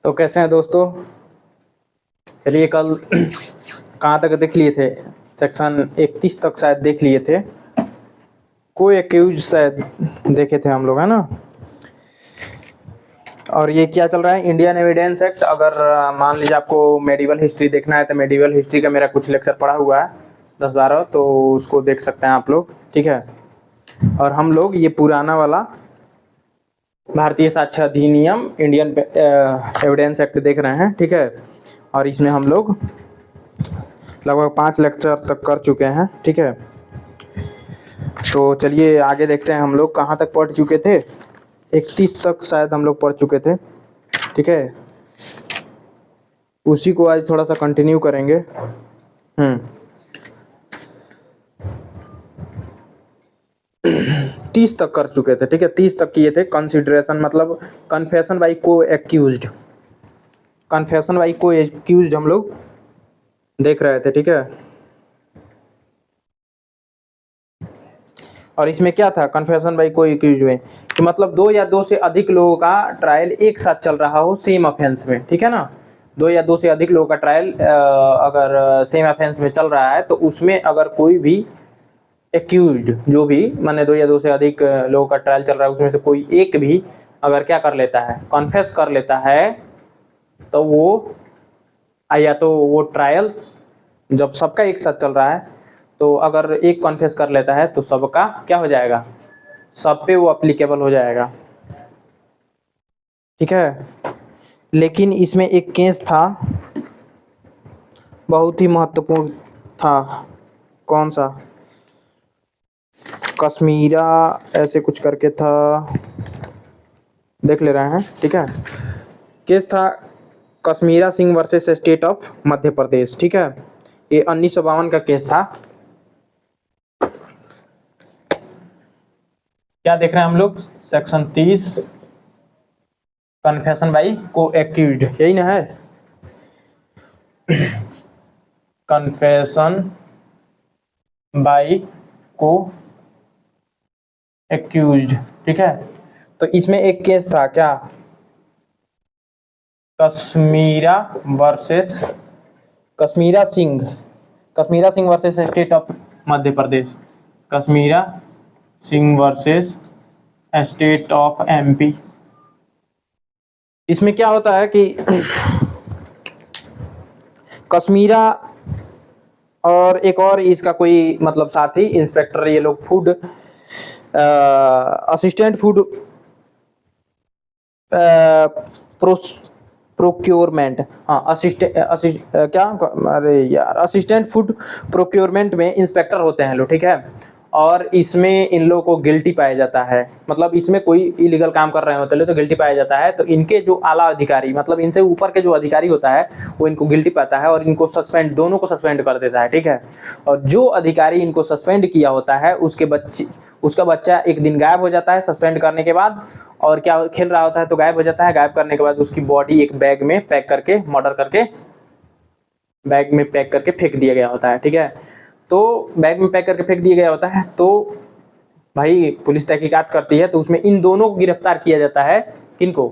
तो कैसे हैं दोस्तों। चलिए कल कहाँ तक देख लिए थे, सेक्शन 31 तक शायद देख लिए थे। कोई एक्यूज शायद देखे थे हम लोग, है ना। और ये क्या चल रहा है, इंडियन एविडेंस एक्ट। अगर मान लीजिए आपको मेडिवल हिस्ट्री देखना है तो मेडिवल हिस्ट्री का मेरा कुछ लेक्चर पढ़ा हुआ है 10-12, तो उसको देख सकते हैं आप लोग, ठीक है। और हम लोग ये पुराना वाला भारतीय साक्ष्य अधिनियम इंडियन एविडेंस एक्ट देख रहे हैं, ठीक है। और इसमें हम लोग लगभग 5 लेक्चर तक कर चुके हैं, ठीक है। तो चलिए आगे देखते हैं हम लोग कहाँ तक पढ़ चुके थे। 31 तक शायद हम लोग पढ़ चुके थे, ठीक है। उसी को आज थोड़ा सा कंटिन्यू करेंगे। 30 तक कर चुके थे, ठीक है। 30 तक किए थे। कंसिडरेशन मतलब कन्फेशन बाई को एक्यूज्ड, कन्फेशन बाई को एक्यूज्ड हम लोग देख रहे थे, ठीक है। और इसमें क्या था, कन्फेशन बाई को एक्यूज्ड में कि मतलब 2 या 2 से अधिक लोगों का ट्रायल एक साथ चल रहा हो सेम ऑफेंस में, ठीक है ना। 2 या 2 से अधिक लोगों का ट्रायल अगर सेम ऑफेंस में चल रहा है तो उसमें अगर कोई भी एक्यूज्ड, जो भी माने 2 या 2 से अधिक लोगों का ट्रायल चल रहा है, उसमें से कोई एक भी अगर क्या कर लेता है, कॉन्फेस कर लेता है, तो वो या तो वो ट्रायल जब सबका एक साथ चल रहा है तो अगर एक कॉन्फेस कर लेता है तो सबका क्या हो जाएगा, सब पे वो अप्लीकेबल हो जाएगा, ठीक है। लेकिन इसमें एक केस था, बहुत ही महत्वपूर्ण था। कौन सा, कश्मीरा ऐसे कुछ करके था, देख ले रहे हैं, ठीक है। केस था Kashmira Singh versus state of Madhya Pradesh, ठीक है। ये 1952 का केस था। क्या देख रहे हैं हम लोग, सेक्शन 30 कन्फेशन बाई को एक्यूज्ड, यही ना है, कन्फेशन बाई को एक्यूज्ड, ठीक है। तो इसमें एक केस था क्या, Kashmira Singh versus state of Madhya Pradesh, Kashmira Singh versus state of MP. इसमें क्या होता है कि कश्मीरा और एक और इसका कोई मतलब साथी इंस्पेक्टर, ये लोग फूड असिस्टेंट फूड प्रोक्योरमेंट, हाँ असिस्टेंट फूड प्रोक्योरमेंट में इंस्पेक्टर होते हैं लोग, ठीक है। और इसमें इन लोगों को गिल्टी पाया जाता है, मतलब इसमें कोई इलीगल काम कर रहे होते हैं तो गिल्टी पाया जाता है, तो इनके जो आला अधिकारी मतलब इनसे ऊपर के जो अधिकारी होता है वो इनको गिल्टी पाता है और इनको सस्पेंड, दोनों को सस्पेंड कर देता है, ठीक है। और जो अधिकारी इनको सस्पेंड किया होता है उसका बच्चा एक दिन गायब हो जाता है सस्पेंड करने के बाद, और क्या खेल रहा होता है तो गायब हो जाता है। गायब करने के बाद उसकी बॉडी एक बैग में पैक करके, मर्डर करके बैग में पैक करके फेंक दिया गया होता है, ठीक है। तो बैग में पैक करके फेंक दिया गया होता है, तो भाई पुलिस तहकीकात करती है तो उसमें इन दोनों को गिरफ्तार किया जाता है। किनको,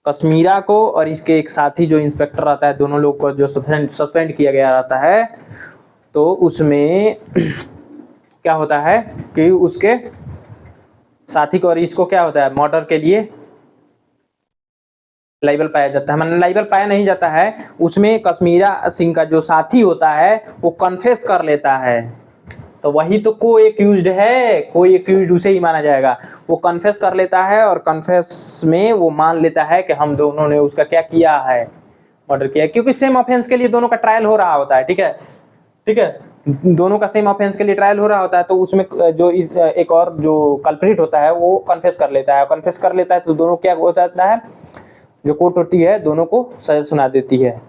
कश्मीरा को और इसके एक साथी जो इंस्पेक्टर आता है, दोनों लोग को जो सस्पेंड किया गया रहता है। तो उसमें क्या होता है कि उसके साथी को और इसको क्या होता है, मर्डर के लिए लाइबल पाया जाता है, मतलब लाइबल पाया नहीं जाता है, उसमें कश्मीरा सिंह का जो साथी होता है वो कन्फेस कर लेता है, तो वही तो को एक्यूज्ड है, कोई एक्यूज्ड उसे ही माना जाएगा। वो कन्फेस कर लेता है और कन्फेस में वो मान लेता है कि हम दोनों ने उसका क्या किया है, मर्डर किया, क्योंकि सेम ऑफेंस के लिए दोनों का ट्रायल हो रहा होता है, ठीक है, ठीक है। दोनों का सेम ऑफेंस के लिए ट्रायल हो रहा होता है, तो उसमें जो एक और जो कल्प्रिट होता है वो कन्फेस कर लेता है, कन्फेस कर लेता है तो दोनों क्या होता है, जो कोर्ट होती है दोनों को सजा सुना देती है।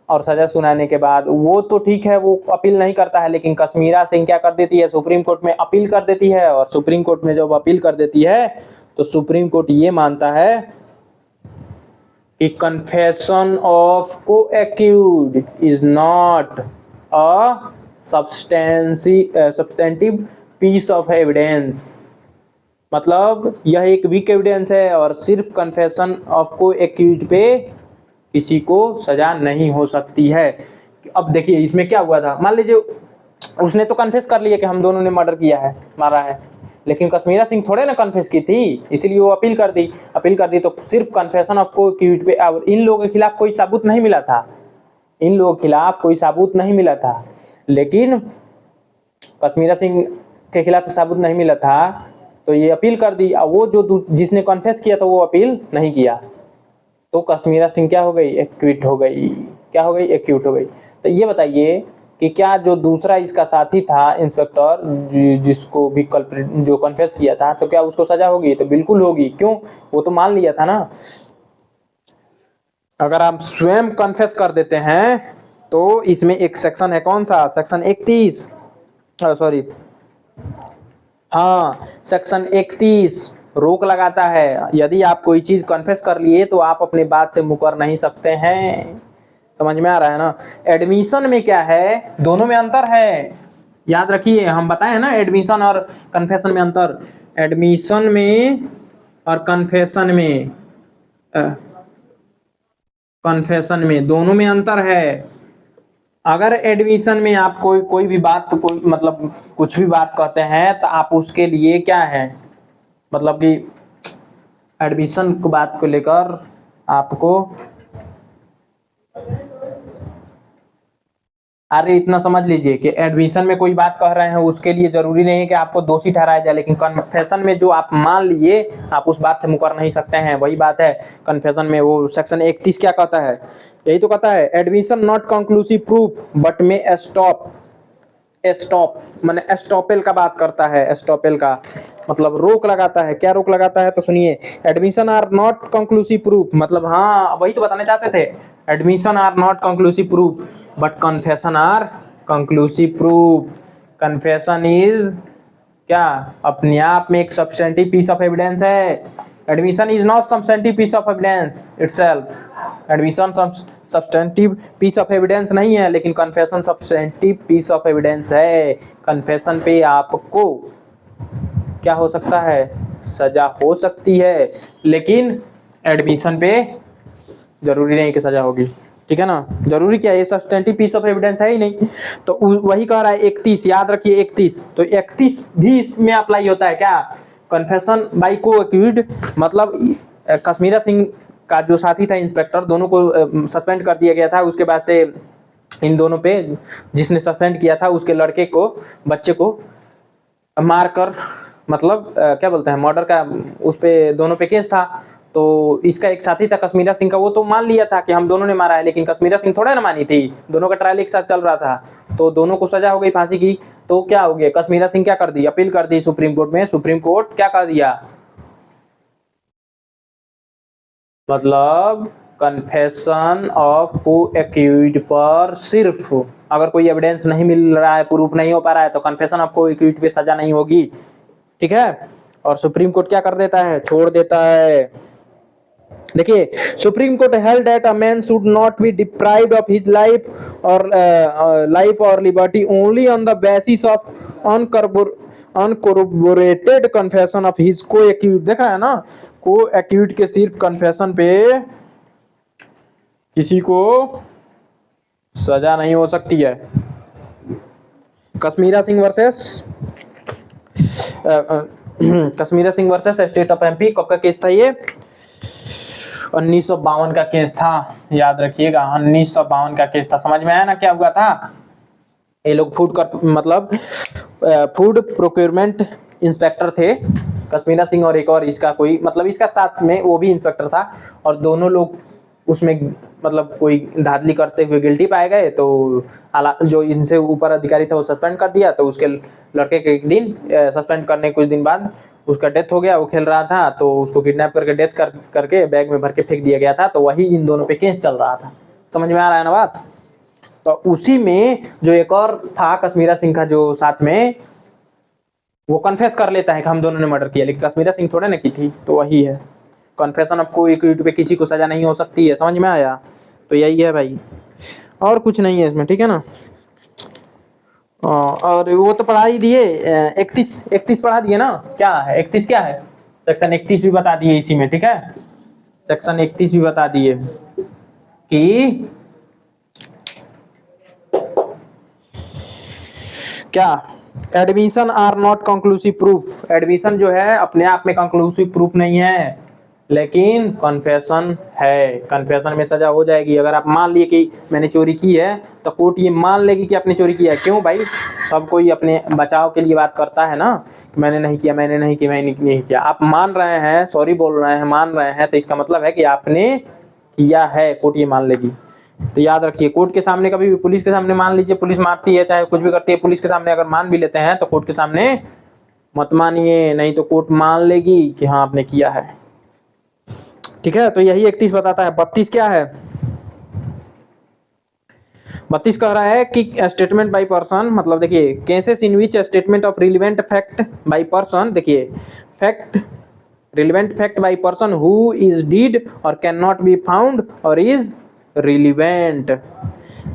और सजा सुनाने के बाद वो तो ठीक है, वो अपील नहीं करता है, लेकिन कश्मीरा सिंह क्या कर देती है, सुप्रीम कोर्ट में अपील कर देती है। और सुप्रीम कोर्ट में जब अपील कर देती है तो सुप्रीम कोर्ट ये मानता है कि कन्फेशन ऑफ को accused is not a substantive piece of evidence, मतलब यह एक वीक एविडेंस है और सिर्फ कन्फेशन ऑफ को एक्यूज्ड पे किसी को सजा नहीं हो सकती है। अब देखिए इसमें क्या हुआ था, मान लीजिए उसने तो कन्फेस कर लिया कि हम दोनों ने मर्डर किया है, मारा है, लेकिन कश्मीरा सिंह थोड़े ना कन्फेस की थी, इसलिए वो अपील कर दी। अपील कर दी तो सिर्फ कन्फेशन ऑफ को एक्यूज पे, और इन लोगों के खिलाफ कोई सबूत नहीं मिला था, इन लोगों के खिलाफ कोई सबूत नहीं मिला था, लेकिन कश्मीरा सिंह के खिलाफ सबूत नहीं मिला था तो ये अपील कर दी, और वो जो जिसने कन्फेस किया था वो अपील नहीं किया, तो कश्मीरा सिंह क्या हो गई, एक्विट हो गई। क्या हो गई, एक्विट हो गई। तो ये बताइए कि क्या जो दूसरा इसका साथी था इंस्पेक्टर, जिसको भी कल्प्रिट जो कन्फेस किया था, तो क्या उसको सजा होगी? तो बिल्कुल होगी। क्यों? वो तो मान लिया था ना। अगर आप स्वयं कन्फेस कर देते हैं तो इसमें एक सेक्शन है, कौन सा, सेक्शन 31, सॉरी, हाँ सेक्शन 31 रोक लगाता है। यदि आप कोई चीज कन्फेस कर लिए तो आप अपनी बात से मुकर नहीं सकते हैं। समझ में आ रहा है ना। एडमिशन में क्या है, दोनों में अंतर है, याद रखिए, हम बताए ना एडमिशन और कन्फेशन में अंतर। एडमिशन में और कन्फेशन में, कन्फेशन में, दोनों में अंतर है। अगर एडमिशन में आप कोई भी बात, कोई मतलब कुछ भी बात कहते हैं तो आप उसके लिए क्या है, मतलब कि एडमिशन की बात को लेकर आपको, अरे इतना समझ लीजिए कि एडमिशन में कोई बात कह रहे हैं उसके लिए जरूरी नहीं है कि आपको दोषी ठहराया जाए, लेकिन कन्फेशन में जो आप मान लिए आप उस बात से मुकर नहीं सकते हैं। वही बात है कन्फेशन में। वो सेक्शन 31 क्या कहता है, यही तो कहता है, admission not conclusive proof but में स्टॉप, स्टॉप माने एस्टॉपेल का बात करता है। एस्टॉपेल का मतलब रोक लगाता है। क्या रोक लगाता है, तो सुनिए, admission are not conclusive proof, मतलब हाँ वही तो बताने चाहते थे, admission are not conclusive proof but confession are conclusive proof. Confession is क्या, अपने आप में एक सब्सटेंटिव पीस ऑफ एविडेंस है। Admission is not substantive piece of evidence itself. Admission substantive piece of evidence नहीं है, लेकिन confession substantive piece of evidence है। कन्फेशन पे आपको क्या हो सकता है, सजा हो सकती है, लेकिन एडमिशन पे जरूरी नहीं कि सजा होगी। ठीक है ना, जरूरी क्या है, ये सब्सटेंटिव पीस ऑफ एविडेंस है ही नहीं। तो वही कह रहा है 31, याद रखिए 31, तो 31 भी इसमें अप्लाई होता है। क्या, कन्फेशन बाय को एक्यूज्ड, मतलब कश्मीरा सिंह का जो साथी था इंस्पेक्टर, दोनों को सस्पेंड कर दिया गया था। उसके बाद से इन दोनों पे, जिसने सस्पेंड किया था उसके लड़के को, बच्चे को मारकर, मतलब क्या बोलते हैं, मर्डर का उस पे, दोनों पे केस था। तो इसका एक साथी था कश्मीरा सिंह का, वो तो मान लिया था कि हम दोनों ने मारा है, लेकिन कश्मीरा सिंह थोड़ा ना मानी थी, दोनों का ट्रायल एक साथ चल रहा था, तो दोनों को सजा हो गई फांसी की। तो क्या हो गया, कश्मीरा सिंह क्या कर दी, अपील कर दी सुप्रीम कोर्ट में। सुप्रीम कोर्ट क्या कर दिया, मतलब कन्फेशन ऑफ को एक्यूज्ड पर सिर्फ अगर कोई एविडेंस नहीं मिल रहा है, प्रूफ नहीं हो पा रहा है, तो कन्फेशन ऑफ को एक्यूज्ड पे सजा नहीं होगी। ठीक है, और सुप्रीम कोर्ट क्या कर देता है, छोड़ देता है। देखिए, supreme court held that a man should not be deprived of his life or liberty only on the basis of uncorroborated confession of his co-accused. देखा है ना, को एक्यूज्ड के सिर्फ कन्फेशन पे किसी को सजा नहीं हो सकती है। Kashmira Singh versus state of MP, कब का केस था ये, 1952 का केस था, याद रखिएगा 1952 का केस था। समझ में आया ना क्या हुआ था, ये लोग फूड प्रोक्योरमेंट इंस्पेक्टर थे, कश्मीरा सिंह और एक और इसका कोई, मतलब इसका साथ में वो भी इंस्पेक्टर था, और दोनों लोग उसमें मतलब कोई धांधली करते हुए गिल्टी पाए गए। तो जो इनसे ऊपर अधिकारी था वो सस्पेंड कर दिया, तो उसके लड़के के एक दिन सस्पेंड करने कुछ दिन बाद उसका डेथ हो गया। वो खेल रहा था तो उसको किडनैप करके डेथ करके बैग में भर के फेंक दिया गया था। तो वही इन दोनों पे केस चल रहा था। समझ में आ रहा है ना बात। तो उसी में जो एक और था कश्मीरा सिंह का जो साथ में, वो कन्फेस कर लेता है कि हम दोनों ने मर्डर किया, लेकिन कश्मीरा सिंह थोड़े ना की थी। तो वही है कन्फेशन ऑफ को एक्यूज्ड पे किसी को सजा नहीं हो सकती है। समझ में आया, तो यही है भाई, और कुछ नहीं है इसमें। ठीक है ना, और वो तो पढ़ा ही दिए, 31 पढ़ा दिए ना। क्या है 31, क्या है, सेक्शन 31 भी बता दिए इसी में। ठीक है, सेक्शन 31 भी बता दिए। कि क्या admission are not conclusive proof, admission जो है अपने आप में कंक्लूसिव प्रूफ नहीं है, लेकिन कन्फेशन है। कन्फेशन में सजा हो जाएगी। अगर आप मान लिए कि मैंने चोरी की है तो कोर्ट ये मान लेगी कि आपने चोरी किया है। क्यों भाई, सब कोई अपने बचाव के लिए बात करता है ना कि मैंने नहीं किया, मैंने नहीं किया, मैंने नहीं किया। आप मान रहे हैं, सॉरी बोल रहे हैं, मान रहे हैं, तो इसका मतलब है कि आपने किया है, कोर्ट ये मान लेगी। तो याद रखिए, कोर्ट के सामने कभी भी, पुलिस के सामने मान लीजिए, पुलिस मारती है चाहे कुछ भी करती है, पुलिस के सामने अगर मान भी लेते हैं तो कोर्ट के सामने मत मानिए, नहीं तो कोर्ट मान लेगी कि हाँ आपने किया है। ठीक है, तो यही 31 बताता है। 32 क्या है? 32 कह रहा है कि स्टेटमेंट बाय पर्सन, मतलब देखिए cases in which statement of relevant fact by person, देखिए fact relevant fact by person who is dead और can not be found or is relevant,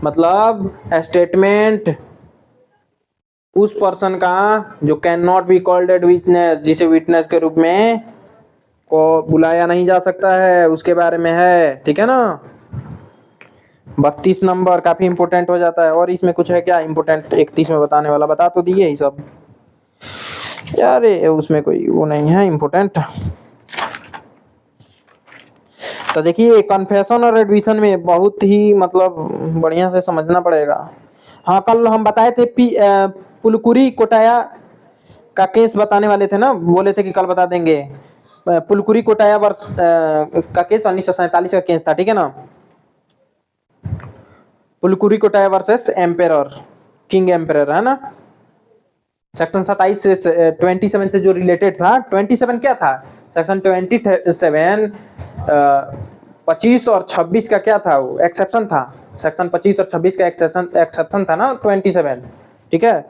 मतलब स्टेटमेंट उस पर्सन का जो can not be called as witness, जिसे witness के रूप में को बुलाया नहीं जा सकता है, उसके बारे में है। ठीक है ना। 32 नंबर काफी इंपोर्टेंट हो जाता है। और इसमें कुछ है क्या इंपोर्टेंट 31 में बताने वाला? बता तो दिए ही सब यार, उसमें कोई वो नहीं है इंपोर्टेंट। तो देखिए कन्फेशन और एडमिशन में बहुत ही मतलब बढ़िया से समझना पड़ेगा। हाँ, कल हम बताए थे पुलकुरी कोटाया का केस बताने वाले थे ना, बोले थे कि कल बता देंगे। पुलकुरी कोटाया वर्ष का केस 1947 का केस था। ठीक है ना। पुलकुरी कोटाया वर्सेस एम्पेरर, किंग एम्पेरर, है ना। सेक्शन 27 से 27 से जो रिलेटेड था। 27 क्या था? सेक्शन 27 25 और 26 का क्या था? वो एक्सेप्शन था। सेक्शन 25 और 26 का एक्सेप्शन था ना 27। ठीक है,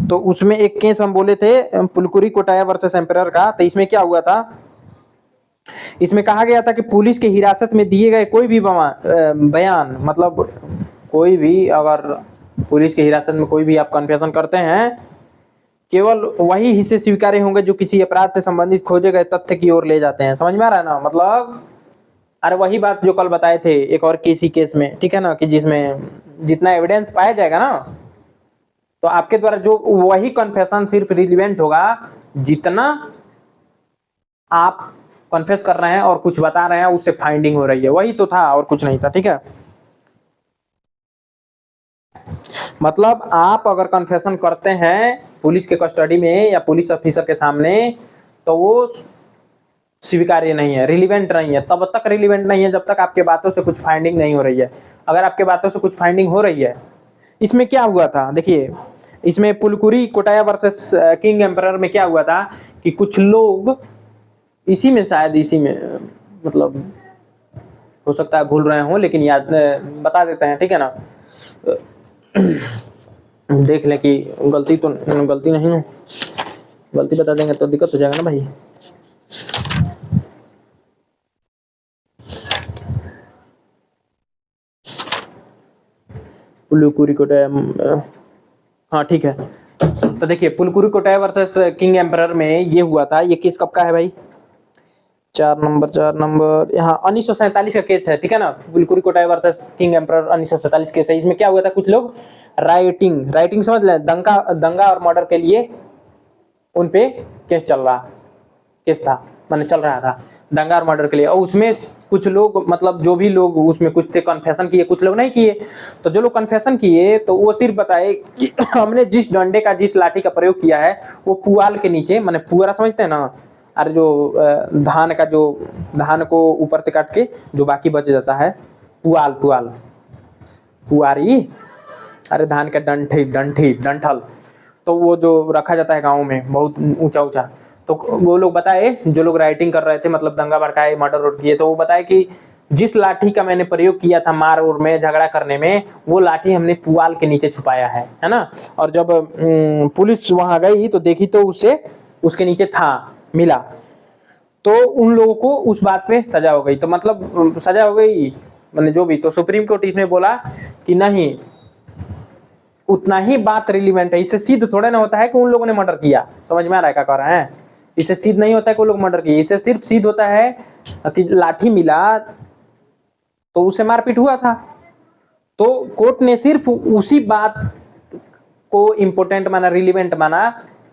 तो उसमें एक केस हम बोले थे पुलकुरी कोटाया वर्सेस एम्पेरर का। तो इसमें क्या हुआ था? इसमें कहा गया था कि पुलिस की हिरासत में दिए गए कोई भी बयान, मतलब कोई भी, अगर पुलिस की हिरासत में कोई भी आप कन्फेशन करते हैं, केवल वही हिस्से स्वीकार्य होंगे जो किसी अपराध से संबंधित खोजे गए तथ्य की ओर ले जाते हैं। समझ में आ रहा है ना? मतलब अरे वही बात जो कल बताए थे एक और किसी केस में। ठीक है ना, कि जिसमें जितना एविडेंस पाया जाएगा ना, तो आपके द्वारा जो वही कन्फेशन सिर्फ रिलेवेंट होगा जितना आप कन्फेस कर रहे हैं और कुछ बता रहे हैं, उससे फाइंडिंग हो रही है। वही तो था और कुछ नहीं था। ठीक है, मतलब आप अगर कन्फेशन करते हैं पुलिस के कस्टडी में या पुलिस ऑफिसर के सामने, तो वो स्वीकार्य नहीं है, रिलेवेंट नहीं है। तब तक रिलेवेंट नहीं है जब तक आपके बातों से कुछ फाइंडिंग नहीं हो रही है। अगर आपके बातों से कुछ फाइंडिंग हो रही है, इसमें क्या हुआ था देखिए, इसमें पुलकुरी कोटाया वर्सेस किंग एम्परर में क्या हुआ था कि कुछ लोग इसी में, शायद इसी में, मतलब हो सकता है भूल रहे हो, लेकिन याद बता देते हैं। ठीक है ना, देख लें कि गलती तो गलती नहीं है, गलती बता देंगे तो दिक्कत हो जाएगा ना भाई। पुलकुरी कोटाया, हाँ ठीक है। तो देखिए पुलकुरी कोटाया वर्सेस किंग एम्परर में ये हुआ था। ये केस कब का है भाई? 4 नंबर यहाँ 1947 का केस है। ठीक है ना, पुलकुरी कोटाया वर्सेस किंग एम्परर 1947 केस है। इसमें क्या हुआ था, कुछ लोग राइटिंग समझ लें, दंगा और मर्डर के लिए उन पे केस चल रहा था दंगा और मर्डर के लिए। और उसमें कुछ लोग, मतलब जो भी लोग उसमें कुछ थे कन्फेशन किए, कुछ लोग नहीं किए। तो जो लोग कन्फेशन किए तो वो सिर्फ बताए कि हमने जिस डंडे का, जिस लाठी का प्रयोग किया है वो पुआल के नीचे, माने पुआरा समझते हैं ना, अरे जो धान का, जो धान को ऊपर से काट के जो बाकी बच जाता है, पुआरी, अरे धान का डंठल, तो वो जो रखा जाता है गाँव में बहुत ऊंचा। तो वो लोग बताए, जो लोग राइटिंग कर रहे थे, मतलब दंगा भड़काए, मर्डर किए, तो वो बताए कि जिस लाठी का मैंने प्रयोग किया था मार उर में, झगड़ा करने में, वो लाठी हमने पुआल के नीचे छुपाया है ना। और जब पुलिस वहां गई तो देखी तो उसके नीचे था, मिला। तो उन लोगों को उस बात पे सजा हो गई। तो मतलब सजा हो गई, मैंने जो भी, तो सुप्रीम कोर्ट इसमें बोला कि नहीं, उतना ही बात रिलीवेंट है। इससे सिद्ध थोड़ा ना होता है कि उन लोगों ने मर्डर किया। समझ में आ रहा है क्या कह रहे हैं? इससे सिद्ध नहीं होता है कि वो लोग मर्डर किए। इससे सिर्फ सिद्ध होता है कि लाठी मिला, तो उससे मारपीट हुआ था। तो कोर्ट ने सिर्फ उसी बात को इम्पोर्टेंट माना, रिलीवेंट माना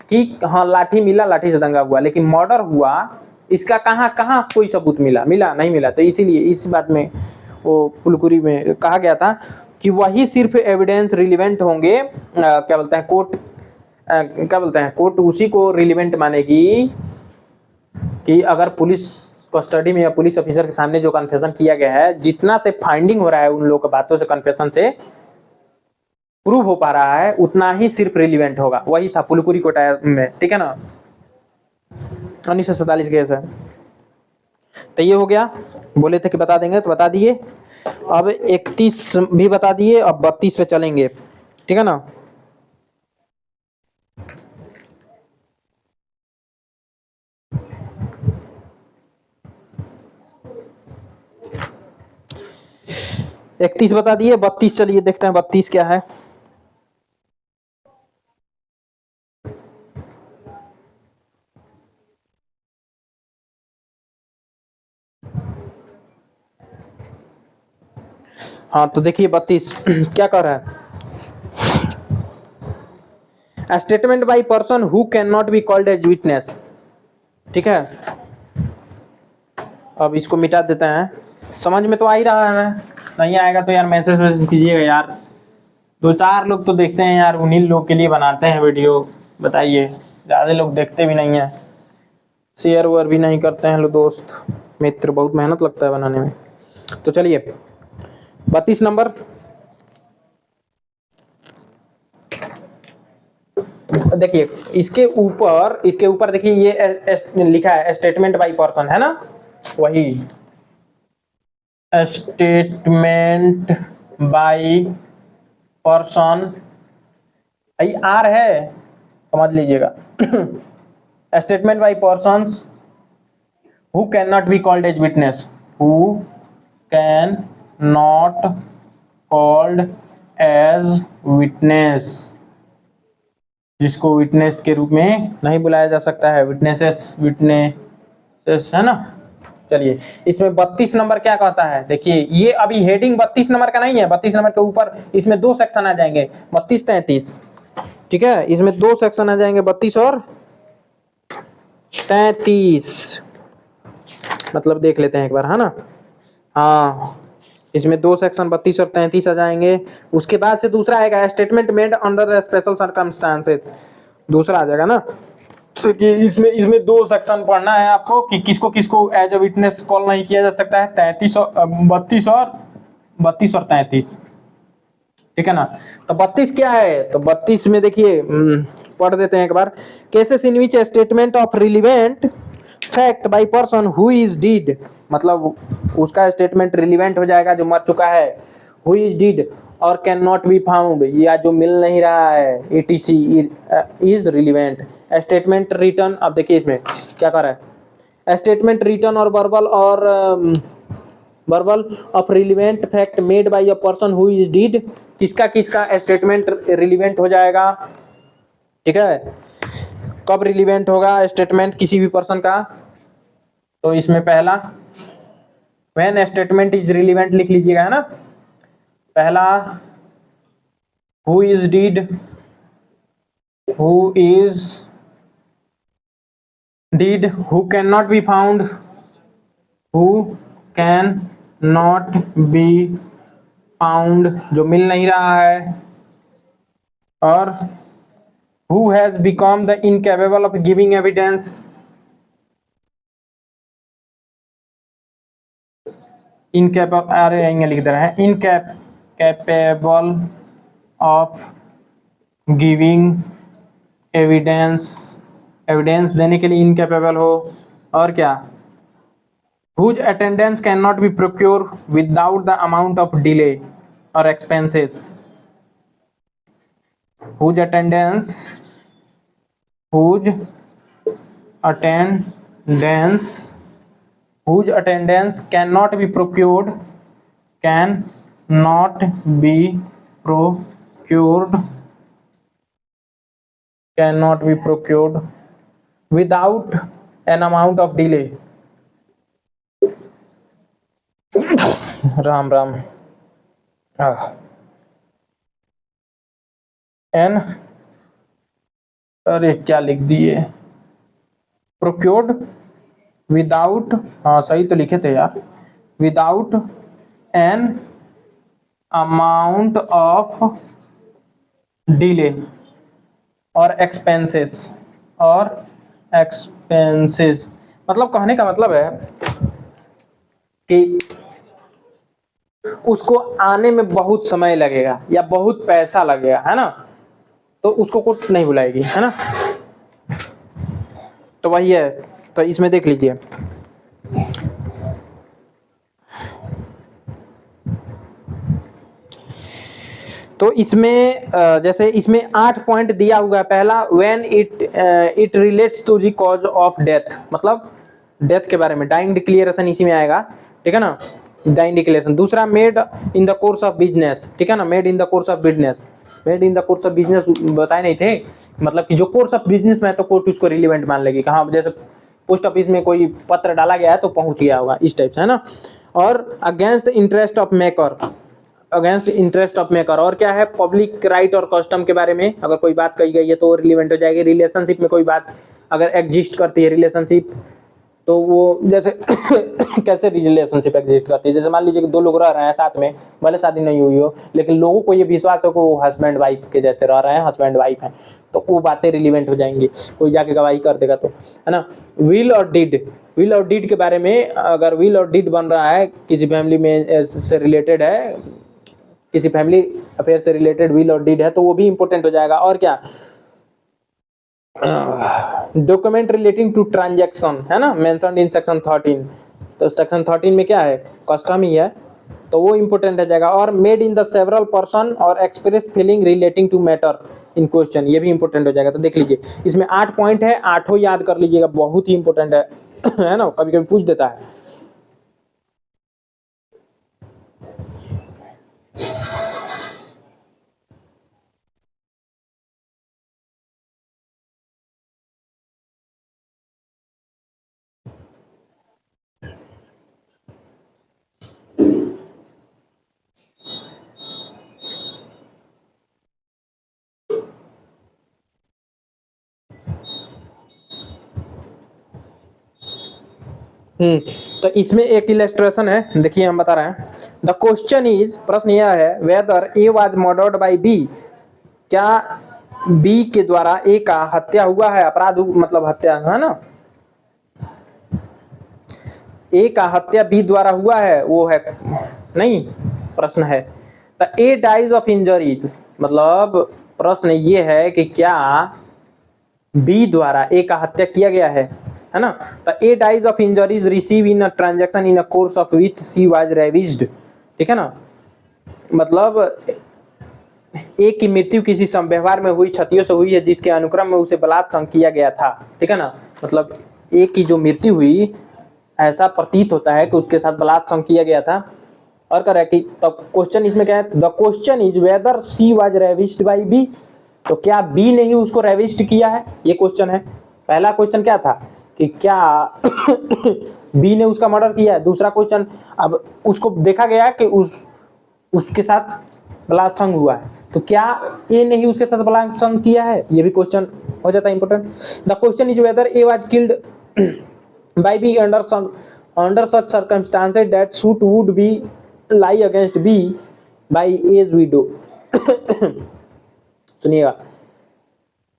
कि हाँ लाठी मिला, लाठी से दंगा हुआ, लेकिन मर्डर हुआ इसका कहाँ कहाँ कोई सबूत मिला नहीं मिला। तो इसीलिए इस बात में वो पुलकुरी में कहा गया था कि वही सिर्फ एविडेंस रिलीवेंट होंगे, क्या बोलते हैं कोर्ट, क्या बोलते हैं कोर्ट उसी को रिलीवेंट मानेगी कि अगर पुलिस कस्टडी में या पुलिस ऑफिसर के सामने जो कन्फेशन किया गया है, जितना से फाइंडिंग हो रहा है उन लोगों की बातों से, कन्फेशन से प्रूव हो पा रहा है, उतना ही सिर्फ रिलीवेंट होगा। वही था पुलकुरी कोटा में, ठीक है ना, 1947 केस है। तो ये हो गया, बोले थे कि बता देंगे तो बता दिए। अब 31 भी बता दिए, अब 32 पे चलेंगे, ठीक है ना। इकतीस बता दिए, 32 चलिए देखते हैं 32 क्या है। हाँ तो देखिए 32 क्या कर रहा है, statement by person who can not be called as witness, ठीक है। अब इसको मिटा देते हैं, समझ में तो आ ही रहा है, नहीं आएगा तो यार मैसेज वैसेज कीजिएगा यार, 2-4 लोग तो देखते हैं यार, उन्हीं लोग के लिए बनाते हैं वीडियो, बताइए, ज़्यादा लोग देखते भी नहीं हैं, शेयर वेयर भी नहीं करते हैं लोग, दोस्त मित्र, बहुत मेहनत लगता है बनाने में। तो चलिए 32 नंबर, देखिए इसके ऊपर देखिए ये लिखा है स्टेटमेंट बाई पर्सन, है ना, वही स्टेटमेंट बाई पर्सन, आई आर है, समझ लीजिएगा statement by persons who can not be called as witness, who can not called as witness, जिसको विटनेस के रूप में नहीं बुलाया जा सकता है, विटनेसेस है ना। चलिए इसमें 32 नंबर क्या कहता है, देखिए ये अभी हेडिंग 32 नंबर का नहीं है, 32 नंबर के ऊपर इसमें 2 सेक्शन आ जाएंगे, 32-33, ठीक है, इसमें 2 सेक्शन आ जाएंगे, 32 और 33, मतलब देख लेते हैं एक बार, है ना। हाँ इसमें 2 सेक्शन 32 और 33 आ जाएंगे। उसके बाद से दूसरा आएगा statement made under special circumstances, दूसरा आ जाएगा ना। तो कि इसमें 2 सेक्शन पढ़ना है आपको कि किसको किसको एज अ विटनेस कॉल नहीं किया जा सकता है, 32 और 33, ठीक है ना। तो 32 क्या है, तो 32 में देखिए पढ़ देते हैं एक बार, cases in which statement of relevant fact by person who is dead, मतलब उसका स्टेटमेंट रिलीवेंट हो जाएगा जो मर चुका है, हु इज डीड और कैन नॉट बी फाउंड, या जो मिल नहीं रहा है, etc is relevant. Statement written, अब देखिए इसमें क्या कर रहा है, स्टेटमेंट रिटर्न और verbal of relevant fact made by a person who is dead, किसका किसका स्टेटमेंट रिलीवेंट हो जाएगा, ठीक है। कब रिलीवेंट होगा स्टेटमेंट किसी भी पर्सन का, तो इसमें पहला व्हेन स्टेटमेंट इज रिलीवेंट लिख लीजिएगा, है ना। पहला who is dead, who is dead, who can not be found, who can not be found, जो मिल नहीं रहा है, और who has become the incapable of giving evidence, अरे लिख दे रहा है, incapable of giving एविडेंस देने के लिए इनकेपेबल हो, और क्या, whose attendance cannot be procured without the amount of delay or expenses, whose attendance cannot be procured without an amount of delay, Ram Ram. An, अरे क्या लिख दिए, प्रोक्योर्ड विदाउट, हाँ सही तो लिखे थे यार, without an amount of delay और एक्सपेंसेस, और एक्सपेंसेस मतलब कहने का मतलब है कि उसको आने में बहुत समय लगेगा या बहुत पैसा लगेगा, है ना, तो उसको कोर्ट नहीं बुलाएगी, है ना। तो वही है, तो इसमें देख लीजिए, तो इसमें जैसे इसमें 8 पॉइंट दिया हुआ है। पहला, when it relates to the cause of death, मतलब डेथ के बारे में, डाइंग डिक्लेरेशन इसी में आएगा, ठीक है ना, डाइंग डिक्लेरेशन। दूसरा, made in the course of business, ठीक है ना, made in the course of business, made in the course of business बताए नहीं थे, मतलब कि जो कोर्स ऑफ बिजनेस में है तो कोर्ट उसको रिलेवेंट मान लेगी, कहाँ जैसे पोस्ट ऑफिस में कोई पत्र डाला गया है तो पहुंच गया होगा, इस टाइप से, है ना। और against the interest of maker, against interest of maker, और क्या है, पब्लिक राइट और कस्टम के बारे में अगर कोई बात कही गई है तो रिलेवेंट हो जाएगी। रिलेशनशिप में कोई बात अगर एग्जिस्ट करती है रिलेशनशिप, तो वो जैसे कैसे रिलेशनशिप एग्जिस्ट करती है, जैसे मान लीजिए कि दो लोग रह रहे हैं साथ में, भले शादी नहीं हुई हो, लेकिन लोगों को ये विश्वास है कि वो हस्बैंड वाइफ के जैसे रह रहे हैं, हस्बैंड वाइफ हैं, तो वो बातें रिलेवेंट हो जाएंगी, कोई जाके गवाही कर देगा तो, है ना। विल और डीड, विल और डीड के बारे में, अगर विल और डीड बन रहा है किसी फैमिली में से रिलेटेड है, किसी फैमिली अफेयर से रिलेटेड विल और डीड है तो वो भी इंपॉर्टेंट हो जाएगा। और क्या, डॉक्यूमेंट रिलेटिंग टू ट्रांजैक्शन, है ना, मेंशन्ड इन सेक्शन 13, तो सेक्शन 13 में क्या है, कस्टम ही है, तो वो इंपॉर्टेंट हो जाएगा। और made in the several person और express feeling relating to matter in question, ये भी इंपॉर्टेंट हो जाएगा। तो देख लीजिए इसमें 8 पॉइंट है, 8 याद कर लीजिएगा, बहुत ही इंपॉर्टेंट है है ना, कभी कभी पूछ देता है। तो इसमें एक इलस्ट्रेशन है, देखिए हम बता रहे हैं। द क्वेश्चन इज, प्रश्न यह है, whether A was murdered by B, क्या बी के द्वारा ए का हत्या हुआ है, अपराध मतलब हत्या, है ना, ए का हत्या बी द्वारा हुआ है, वो है नहीं, प्रश्न है। The A dies of injuries, मतलब प्रश्न ये है कि क्या बी द्वारा ए का हत्या किया गया है ना। तो A dies of injuries received in a transaction in a course of which she was ravished, ठीक है ना, मतलब ए की मृत्यु किसी व्यवहार में हुई क्षतियों से हुई है जिसके अनुक्रम में उसे बलात्संग किया गया था, ठीक है ना, मतलब ए की जो मृत्यु हुई ऐसा प्रतीत होता है कि उसके साथ बलात्संग किया गया था। और कह रहा है कि तब क्वेश्चन इसमें क्या है, the question is whether she was ravished by B, तो क्या बी ने ही उसको रेविज्ड किया है, ये क्वेश्चन है। पहला क्वेश्चन क्या था कि क्या बी ने उसका मर्डर किया है, दूसरा क्वेश्चन अब उसको देखा गया कि उसके साथ बलात्संग हुआ है, तो क्या ए ने ही उसके साथ बलात्संग किया है, ये भी क्वेश्चन हो जाता है important. The question is whether A was killed by B under such circumstances that suit would be lie against B by as widow. सुनिएगा,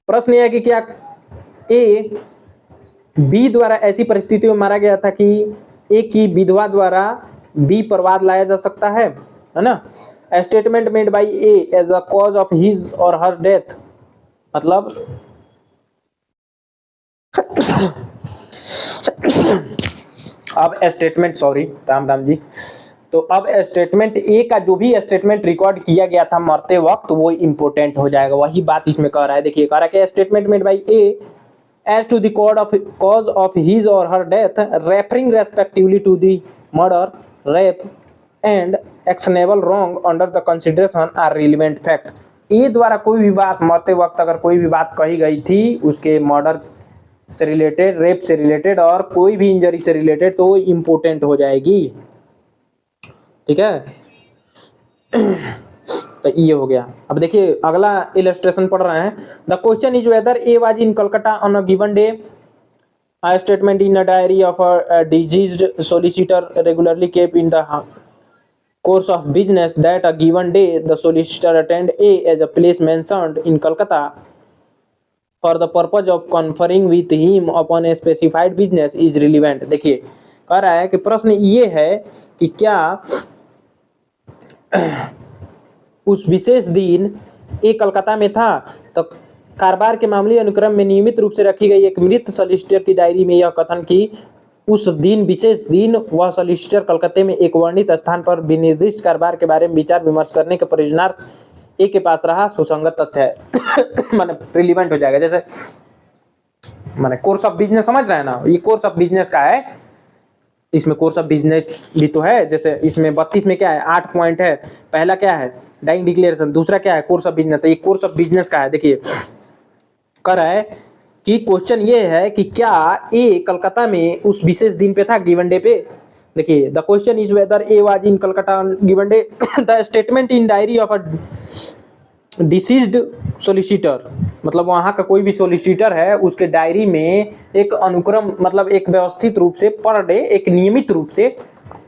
प्रश्न यह है कि क्या ए बी द्वारा ऐसी परिस्थितियों में मारा गया था कि ए की विधवा द्वारा बी पर वाद लाया जा सकता है ना। Statement made by A as a cause of his और हर डेथ, मतलब अब स्टेटमेंट, सॉरी राम जी, तो अब स्टेटमेंट ए का जो भी स्टेटमेंट रिकॉर्ड किया गया था मरते वक्त वो इंपोर्टेंट हो जाएगा, वही बात इसमें कह रहा है। देखिए कह रहा है कि statement made by A as to the cause of his or her death, referring respectively to the murder, rape and actionable wrong under the consideration are relevant fact। ए द्वारा कोई भी बात मरते वक्त अगर कोई भी बात कही गई थी उसके मर्डर से रिलेटेड, रेप से रिलेटेड और कोई भी इंजरी से रिलेटेड, तो वो इम्पोर्टेंट हो जाएगी, ठीक है। तो ये हो गया। अब देखिए अगला इलस्ट्रेशन पढ़ रहे हैं। The question is whether A was in Calcutta on a given day. A statement in a diary of a deceased solicitor regularly kept in the course of business that a given day the solicitor attend A as a place mentioned in Calcutta for the purpose of conferring with him upon a specified business is relevant। देखिए कह रहा है कि प्रश्न ये है कि क्या उस विशेष दिन ए कलकत्ता में था तो कारोबार के मामूली अनुक्रम में नियमित रूप से रखी गई एक मृत सॉलिसिटर की डायरी में यह कथन कि उस दिन विशेष दिन वह सॉलिसिटर कलकत्ते में एक वर्णित स्थान पर विनिर्दिष्ट कारोबार के बारे में विचार विमर्श करने के प्रयोजनार्थ ए के पास रहा सुसंगत तथ्य है। माने रिलेवेंट हो जाएगा। जैसे माने कोर्स ऑफ बिजनेस समझ रहे हैं ना, ये कोर्स ऑफ बिजनेस का है, इसमें कोर्स ऑफ बिजनेस भी तो है। जैसे इसमें 32 में क्या है, 8 पॉइंट है। पहला क्या है, डाइंग डिक्लेरेशन, दूसरा क्या है, कोर्स ऑफ बिजनेस। तो ये कोर्स ऑफ बिजनेस का है। देखिए कर रहा है कि क्वेश्चन ये है कि क्या ए कलकत्ता में उस विशेष दिन पे था, गिवन डे पे। देखिए the question is whether A was in Calcutta on given day. The statement in diary of a deceased solicitor, मतलब वहां का कोई भी सोलिसिटर है उसके डायरी में एक अनुक्रम मतलब एक व्यवस्थित रूप से पर डे एक नियमित रूप से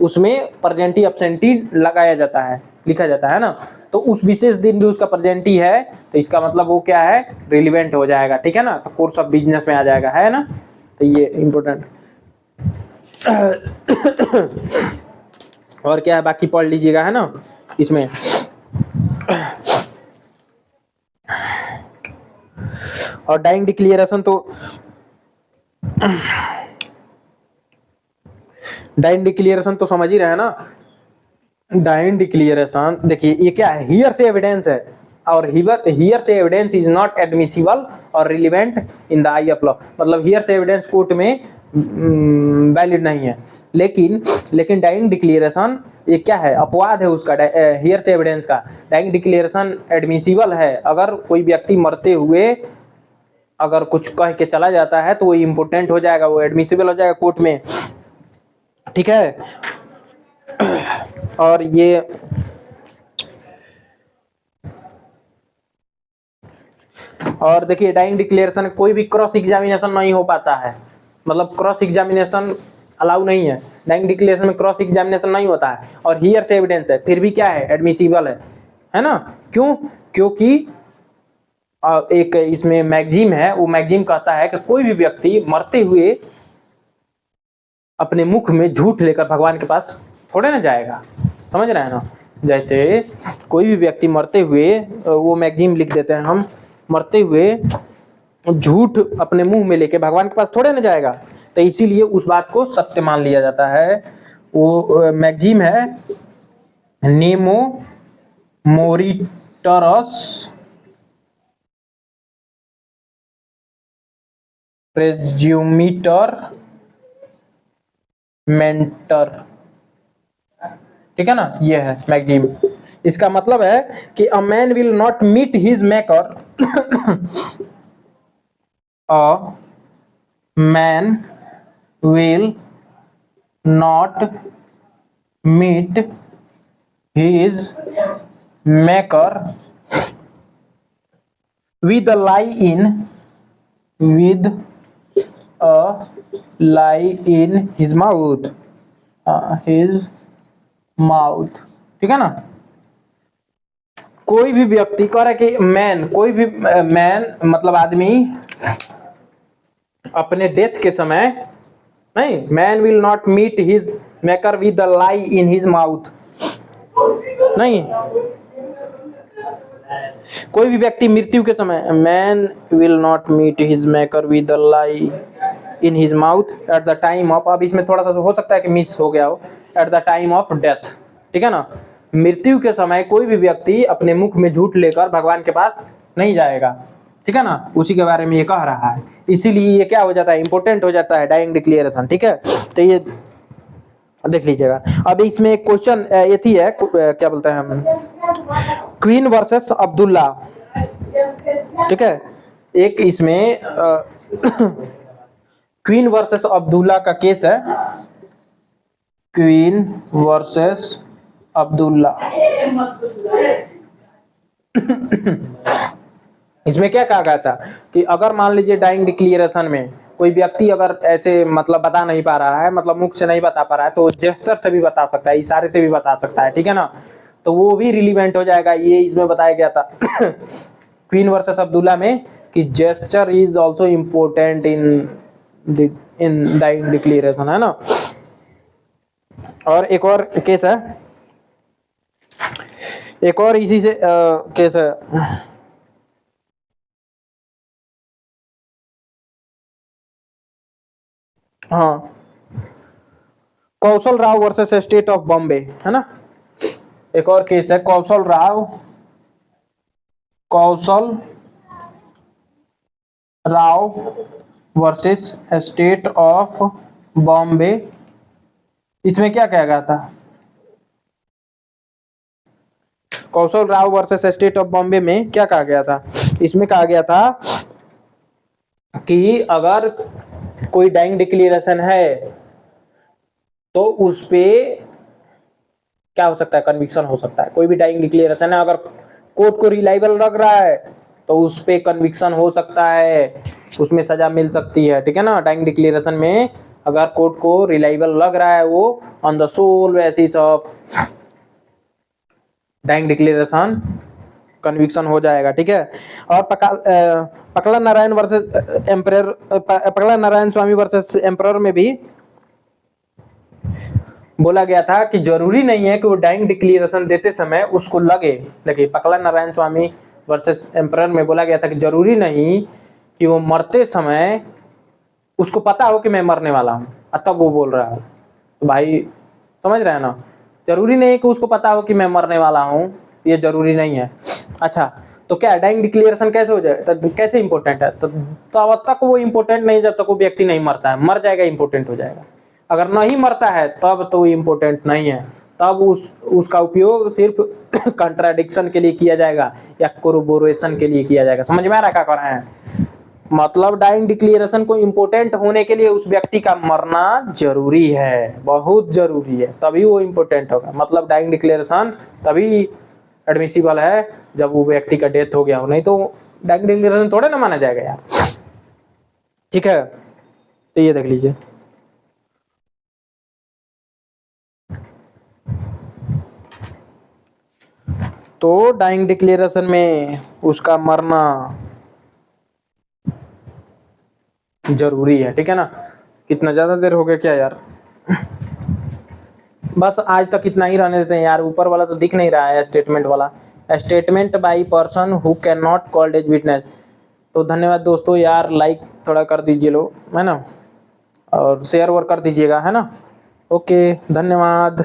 उसमें प्रेजेंटी एब्सेंटी लगाया जाता है, लिखा जाता है ना। तो उस विशेष दिन भी उसका प्रेजेंटी है तो इसका मतलब वो क्या है, रिलेवेंट हो जाएगा। ठीक है ना, तो कोर्स ऑफ बिजनेस में आ जाएगा, है ना। तो ये इंपॉर्टेंट। और क्या है बाकी पढ़ लीजिएगा, है ना इसमें। और डाइंग डिक्लेरेशन तो डाइंग डिक्लेरेशन तो समझ ही रहे हैं ना। डाइंग डिक्लेरेशन देखिए ये क्या है, हियर से एविडेंस है और हियर से एविडेंस इज नॉट एडमिसिबल और relevant in the I of law. मतलब हियर से एविडेंस कोर्ट में वैलिड नहीं है, लेकिन डाइंग डिक्लेरेशन ये क्या है, अपवाद है उसका, हियर से एविडेंस का। डाइंग डिक्लेरेशन एडमिसिबल है अगर कोई व्यक्ति मरते हुए अगर कुछ कह के चला जाता है तो वो इम्पोर्टेंट हो जाएगा, वो एडमिसिबल हो जाएगा कोर्ट में। ठीक है। और ये और देखिए डाइंग डिक्लेरेशन कोई भी क्रॉस एग्जामिनेशन नहीं हो पाता है, मतलब क्रॉस एग्जामिनेशन अलाउ नहीं है। डाइंग डिक्लेरेशन में क्रॉस एग्जामिनेशन नहीं होता है और हियर से एविडेंस है फिर भी क्या है, एडमिसिबल है ना। क्यों, क्योंकि एक इसमें मैगजीम है, वो मैगजीम कहता है कि कोई भी व्यक्ति मरते हुए अपने मुख में झूठ लेकर भगवान के पास थोड़े ना जाएगा, समझ रहे हैं ना। जैसे कोई भी व्यक्ति मरते हुए, वो मैगजीम लिख देते हैं हम, मरते हुए झूठ अपने मुंह में लेके भगवान के पास थोड़े ना जाएगा, तो इसीलिए उस बात को सत्य मान लिया जाता है। वो मैगजीम है नेमो मोरिटरस प्रेज्यूमिटर मेंटर, ठीक है ना, ये है मैगजीम। इसका मतलब है कि a man will not meet his maker, a man will not meet his maker with a lie in his mouth, ठीक है ना। कोई भी व्यक्ति कह रहा है कि मैन, कोई भी मैन मतलब आदमी अपने डेथ के समय नहीं, man will not meet his maker with the lie in his mouth, नहीं, कोई भी व्यक्ति मृत्यु के समय man will not meet his maker with the lie in his mouth at the time of, अब इसमें थोड़ा सा हो सकता है कि मिस हो गया हो, eight the time of death, ठीक है ना। मृत्यु के समय कोई भी व्यक्ति अपने मुख में झूठ लेकर भगवान के पास नहीं जाएगा, ठीक है ना, उसी के बारे में ये कह रहा है। इसीलिए ये क्या हो जाता है, इंपॉर्टेंट हो जाता है डाइंग डिक्लेरेशन, ठीक है। तो ये देख लीजिएगा। अब इसमें एक क्वेश्चन ये थी है, क्या बोलते हैं हम, क्वीन वर्सेस अब्दुल्ला, ठीक है। एक इसमें क्वीन वर्सेस अब्दुल्ला का केस है, क्वीन वर्सेस अब्दुल्ला। इसमें क्या कहा गया था कि अगर मान लीजिए डाइंग डिक्लेरेशन में कोई व्यक्ति अगर ऐसे मतलब बता नहीं पा रहा है, मतलब मुख से नहीं बता पा रहा है, तो जेस्चर से भी बता सकता है, इशारे से भी बता सकता है, ठीक है ना, तो वो भी रिलीवेंट हो जाएगा। ये इसमें बताया गया था क्वीन वर्सेस अब्दुल्ला में कि gesture is also important in dying declaration, है ना। और एक और केस है, एक और इसी से केस है, हाँ, Kaushal Rao versus state of Bombay, है ना। एक और केस है Kaushal Rao versus state of Bombay. इसमें क्या कहा गया था, Kaushal Rao versus state of Bombay में क्या कहा गया था, इसमें कहा गया था कि अगर कोई डाइंग डिक्लेरेशन है तो उस पे क्या हो सकता है, कन्विक्शन हो सकता है। कोई भी डाइंग डिक्लेरेशन है, अगर कोर्ट को रिलायबल लग रहा है तो उस पे कन्विक्शन हो सकता है, उसमें सजा मिल सकती है, ठीक है ना। डाइंग डिक्लेरेशन में अगर कोर्ट को रिलायबल लग रहा है, वो on the sole basis of dying declaration conviction हो जाएगा, ठीक है। और पकला नारायण वर्सेस एम्परर, पकला नारायण स्वामी वर्सेस एम्परर में भी बोला गया था कि जरूरी नहीं है कि वो डाइंग डिक्लेरेशन देते समय उसको लगे। देखिए पकला नारायण स्वामी वर्सेस एम्परर में बोला गया था कि जरूरी नहीं कि वो मरते समय उसको पता हो कि मैं मरने वाला हूँ, तब वो बोल रहा है। तो भाई समझ रहे हैं ना, जरूरी नहीं है कि उसको पता हो कि मैं मरने वाला हूँ, ये जरूरी नहीं है। अच्छा, तो क्या डाइंग डिक्लेरेशन कैसे हो जाए, तो कैसे इंपॉर्टेंट है, तो तब तक वो इंपॉर्टेंट नहीं जब तक वो व्यक्ति नहीं मरता है। मर जाएगा इंपॉर्टेंट हो जाएगा। अगर नहीं मरता है तब तो इम्पोर्टेंट नहीं है, तब उसका उपयोग सिर्फ कंट्राडिक्शन के लिए किया जाएगा या कोरोबोरेशन के लिए किया जाएगा। समझ में आ रहा है क्या कर रहे हैं, मतलब डाइंग डिक्लेरेशन को इम्पोर्टेंट होने के लिए उस व्यक्ति का मरना जरूरी है, बहुत जरूरी है, तभी वो इम्पोर्टेंट होगा। मतलब डाइंग डिक्लेरेशन तभी एडमिसिबल है जब वो व्यक्ति का डेथ हो गया हो, नहीं तो डाइंग डिक्लेरेशन थोड़े ना माना जाएगा यार, ठीक है। तो ये देख लीजिए, तो डाइंग डिक्लेरेशन में उसका मरना जरूरी है, ठीक है ना। कितना ज्यादा देर हो गया क्या यार, बस आज तक इतना ही रहने देते हैं यार। ऊपर वाला तो दिख नहीं रहा है, स्टेटमेंट वाला, statement by person who can not called as witness. तो धन्यवाद दोस्तों यार, लाइक थोड़ा कर दीजिए लोग, है ना, और शेयर और कर दीजिएगा, है ना। ओके, धन्यवाद।